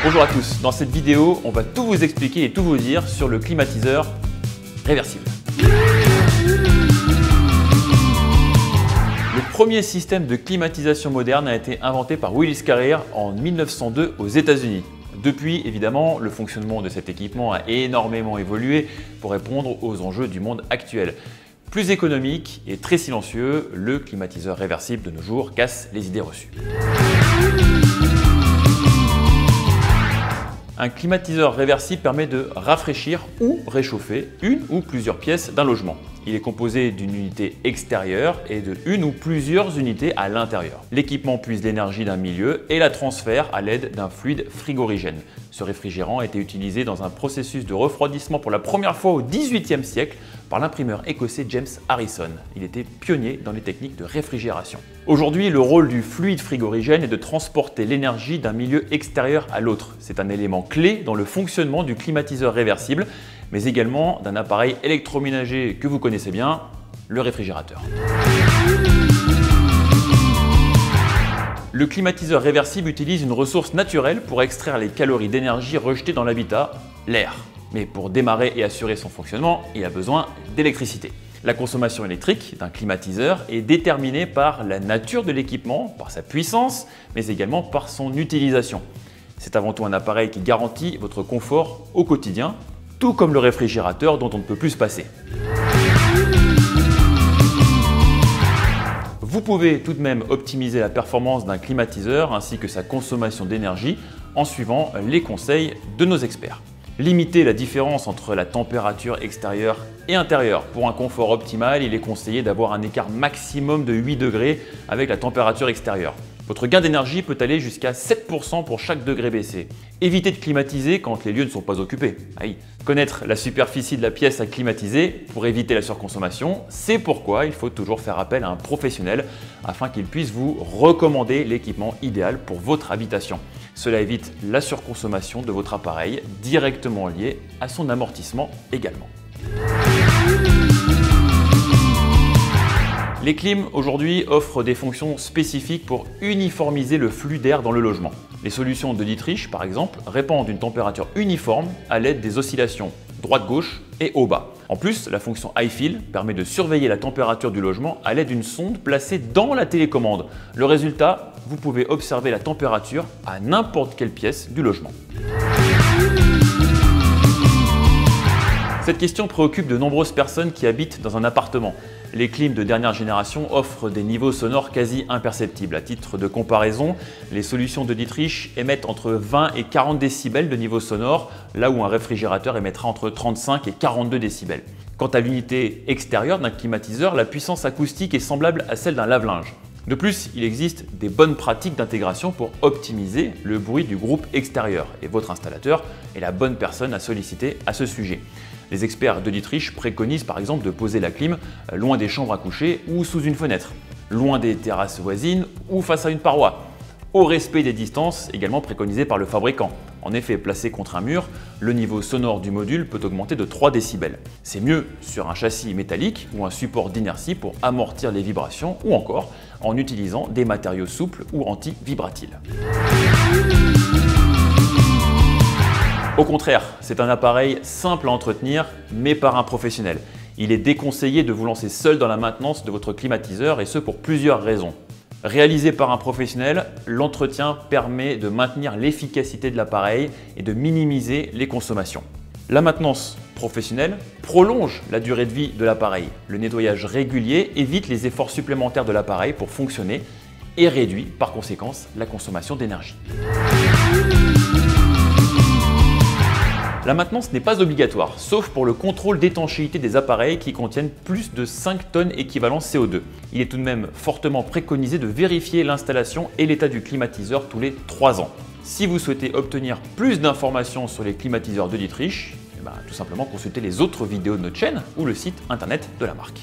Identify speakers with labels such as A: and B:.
A: Bonjour à tous, dans cette vidéo, on va tout vous expliquer et tout vous dire sur le climatiseur réversible. Le premier système de climatisation moderne a été inventé par Willis Carrier en 1902 aux États-Unis. Depuis, évidemment, le fonctionnement de cet équipement a énormément évolué pour répondre aux enjeux du monde actuel. Plus économique et très silencieux, le climatiseur réversible de nos jours casse les idées reçues. Un climatiseur réversible permet de rafraîchir ou réchauffer une ou plusieurs pièces d'un logement. Il est composé d'une unité extérieure et de une ou plusieurs unités à l'intérieur. L'équipement puise l'énergie d'un milieu et la transfère à l'aide d'un fluide frigorigène. Ce réfrigérant a été utilisé dans un processus de refroidissement pour la première fois au XVIIIe siècle par l'imprimeur écossais James Harrison. Il était pionnier dans les techniques de réfrigération. Aujourd'hui, le rôle du fluide frigorigène est de transporter l'énergie d'un milieu extérieur à l'autre. C'est un élément clé dans le fonctionnement du climatiseur réversible, mais également d'un appareil électroménager que vous connaissez bien, le réfrigérateur. Le climatiseur réversible utilise une ressource naturelle pour extraire les calories d'énergie rejetées dans l'habitat, l'air. Mais pour démarrer et assurer son fonctionnement, il a besoin d'électricité. La consommation électrique d'un climatiseur est déterminée par la nature de l'équipement, par sa puissance, mais également par son utilisation. C'est avant tout un appareil qui garantit votre confort au quotidien, tout comme le réfrigérateur dont on ne peut plus se passer. Vous pouvez tout de même optimiser la performance d'un climatiseur ainsi que sa consommation d'énergie en suivant les conseils de nos experts. Limitez la différence entre la température extérieure et intérieure. Pour un confort optimal, il est conseillé d'avoir un écart maximum de 8 degrés avec la température extérieure. Votre gain d'énergie peut aller jusqu'à 7% pour chaque degré baissé. Évitez de climatiser quand les lieux ne sont pas occupés. Connaître la superficie de la pièce à climatiser pour éviter la surconsommation, c'est pourquoi il faut toujours faire appel à un professionnel afin qu'il puisse vous recommander l'équipement idéal pour votre habitation. Cela évite la surconsommation de votre appareil directement liée à son amortissement également. Les clims aujourd'hui offrent des fonctions spécifiques pour uniformiser le flux d'air dans le logement. Les solutions de Dietrich, par exemple, répandent une température uniforme à l'aide des oscillations droite-gauche et haut-bas. En plus, la fonction iFeel permet de surveiller la température du logement à l'aide d'une sonde placée dans la télécommande. Le résultat, vous pouvez observer la température à n'importe quelle pièce du logement. Cette question préoccupe de nombreuses personnes qui habitent dans un appartement. Les clims de dernière génération offrent des niveaux sonores quasi imperceptibles. À titre de comparaison, les solutions de Dietrich émettent entre 20 et 40 décibels de niveau sonore, là où un réfrigérateur émettra entre 35 et 42 décibels. Quant à l'unité extérieure d'un climatiseur, la puissance acoustique est semblable à celle d'un lave-linge. De plus, il existe des bonnes pratiques d'intégration pour optimiser le bruit du groupe extérieur et votre installateur est la bonne personne à solliciter à ce sujet. Les experts de Dietrich préconisent par exemple de poser la clim loin des chambres à coucher ou sous une fenêtre, loin des terrasses voisines ou face à une paroi, au respect des distances également préconisées par le fabricant. En effet, placé contre un mur, le niveau sonore du module peut augmenter de 3 décibels. C'est mieux sur un châssis métallique ou un support d'inertie pour amortir les vibrations ou encore en utilisant des matériaux souples ou anti-vibratiles. Au contraire, c'est un appareil simple à entretenir, mais par un professionnel. Il est déconseillé de vous lancer seul dans la maintenance de votre climatiseur et ce pour plusieurs raisons. Réalisé par un professionnel, l'entretien permet de maintenir l'efficacité de l'appareil et de minimiser les consommations. La maintenance professionnelle prolonge la durée de vie de l'appareil. Le nettoyage régulier évite les efforts supplémentaires de l'appareil pour fonctionner et réduit par conséquence la consommation d'énergie. La maintenance n'est pas obligatoire, sauf pour le contrôle d'étanchéité des appareils qui contiennent plus de 5 tonnes équivalent CO2. Il est tout de même fortement préconisé de vérifier l'installation et l'état du climatiseur tous les 3 ans. Si vous souhaitez obtenir plus d'informations sur les climatiseurs de Dietrich, tout simplement consultez les autres vidéos de notre chaîne ou le site internet de la marque.